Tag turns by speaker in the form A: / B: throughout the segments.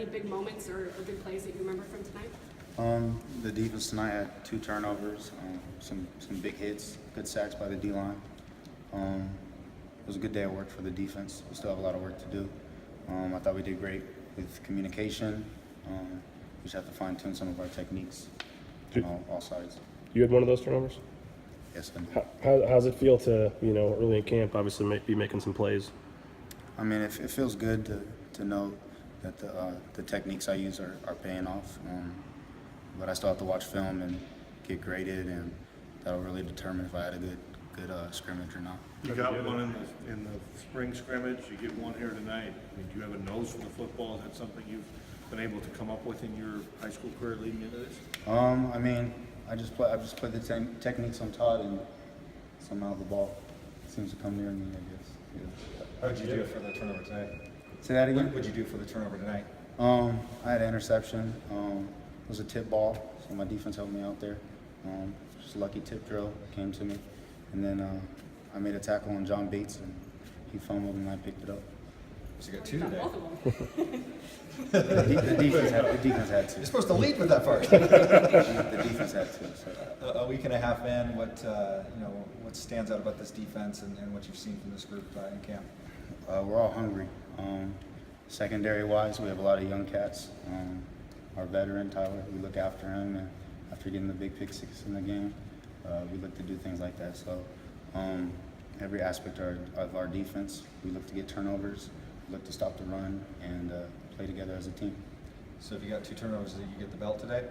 A: any big moments or big plays that you remember from tonight?
B: The defense tonight had 2 turnovers, some big hits, good sacks by the D-line. It was a good day of work for the defense. We still have a lot of work to do. I thought we did great with communication. We just have to fine-tune some of our techniques on all sides.
C: You had one of those turnovers?
B: Yes, I did.
C: How's it feel to, early in camp, obviously be making some plays?
B: I mean, it feels good to know that the techniques I use are paying off. But I still have to watch film and get graded, and that'll really determine if I had a good scrimmage or not.
D: You got one in the spring scrimmage. You get one here tonight. I mean, do you have a nose for the football? Is that something you've been able to come up with in your high school career leading into this?
B: I mean, I've just played the same techniques I'm taught, and somehow the ball seems to come near me, I guess. Yeah.
E: How did you do for the turnover tonight?
B: Say that again?
E: What would you do for the turnover tonight?
B: I had an interception. It was a tip ball, so my defense helped me out there. Just a lucky tip drill came to me, and then I made a tackle on John Bates, and he fumbled, and I picked it up.
E: So you got 2 today.
A: Both of them.
B: The defense had to.
E: You're supposed to lead with that part.
B: The defense had to. So.
E: A week and a half in, what stands out about this defense and what you've seen from this group in camp?
B: We're all hungry. Secondary-wise, we have a lot of young cats. Our veteran, Tyler, we look after him, and after getting the big pick 6 in the game, we look to do things like that. So every aspect of our defense, we look to get turnovers, we look to stop the run, and play together as a team.
E: So if you got 2 turnovers, did you get the belt today?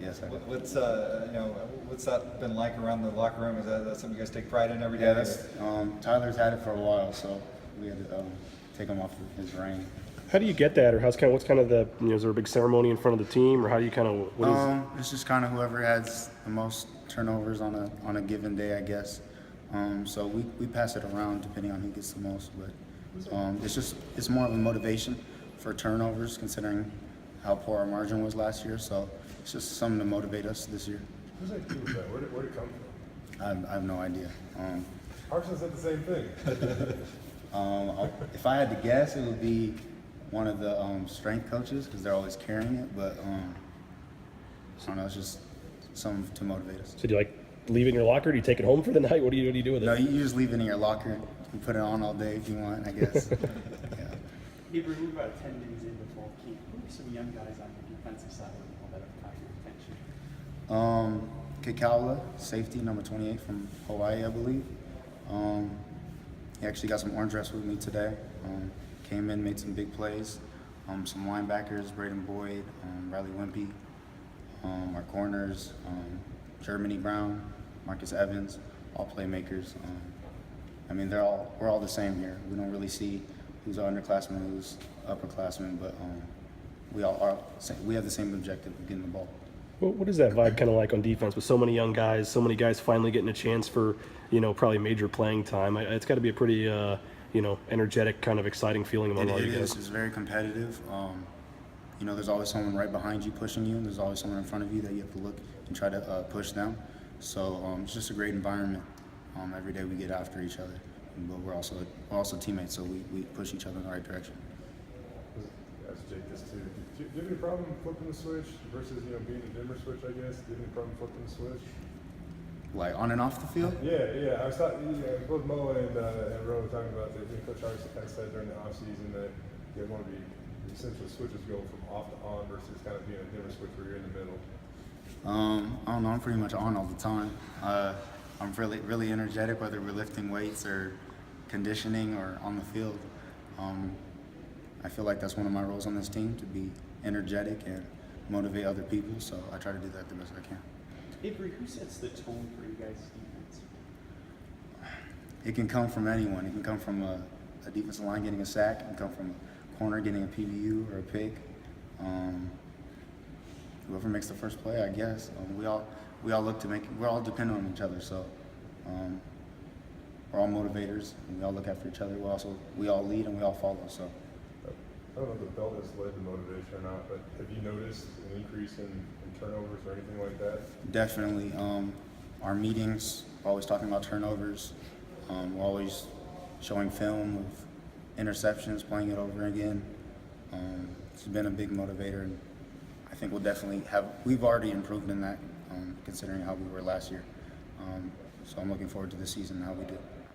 B: Yes, I did.
E: What's that been like around the locker room? Is that something you guys take pride in every day?
B: Yeah, Tyler's had it for a while, so we had to take him off his reign.
C: How do you get that, or what's kind of the, is there a big ceremony in front of the team, or how do you kind of,
B: It's just kind of whoever has the most turnovers on a given day, I guess. So we pass it around depending on who gets the most, but it's more of a motivation for turnovers considering how poor our margin was last year. So it's just something to motivate us this year.
F: Who's that kid with that? Where'd it come from?
B: I have no idea.
F: Harson said the same thing.
B: If I had to guess, it would be one of the strength coaches because they're always carrying it. But I don't know. It's just something to motivate us.
C: so do you leave it in your locker? Do you take it home for the night? What do you do with it?
B: No, you just leave it in your locker. You put it on all day if you want, I guess. Yeah.
G: Avery, we're about 10 days into fall camp. Who are some young guys on the defensive side that have caught your attention?
B: Kikaula, safety, number 28 from Hawaii, I believe. He actually got some orange dress with me today. Came in, made some big plays. Some linebackers, Braden Boyd, Riley Wimpy, our corners, Germany Brown, Marcus Evans, all playmakers. I mean, we're all the same here. We don't really see who's underclassman, who's upperclassman, but we have the same objective of getting the ball.
C: What is that vibe kind of like on defense with so many young guys, so many guys finally getting a chance for, probably major playing time? It's got to be a pretty, energetic, kind of exciting feeling among all you guys.
B: It's very competitive. There's always someone right behind you pushing you, and there's always someone in front of you that you have to look and try to push them. So it's just a great environment. Every day we get after each other, but we're also teammates, so we push each other in the right direction.
F: Ask Jake this too. Do you have any problem flipping the switch versus being a dimmer switch? I guess. Do you have any problem flipping the switch?
B: Like on and off the field?
F: Yeah. I was talking, both Mo and Ro were talking about that. Coach Harris kind of said during the off season that they want to be essentially switches go from off to on versus kind of being a dimmer switch where you're in the middle.
B: I don't know. I'm pretty much on all the time. I'm really energetic, whether we're lifting weights or conditioning or on the field. I feel like that's one of my roles on this team, to be energetic and motivate other people. So I try to do that the best I can.
G: Avery, who sets the tone for you guys' defense?
B: It can come from anyone. It can come from a defensive line getting a sack. It can come from a corner getting a PBU or a pick. Whoever makes the first play, I guess. We all look to we're all dependent on each other. So we're all motivators, and we all look after each other. We all lead and we all follow. So.
F: I don't know if the belt has led to motivation or not, but have you noticed an increase in turnovers or anything like that?
B: Definitely. Our meetings, we're always talking about turnovers. We're always showing film of interceptions, playing it over again. it's been a big motivator, and I think we'll definitely we've already improved in that, considering how we were last year. So I'm looking forward to this season and how we do.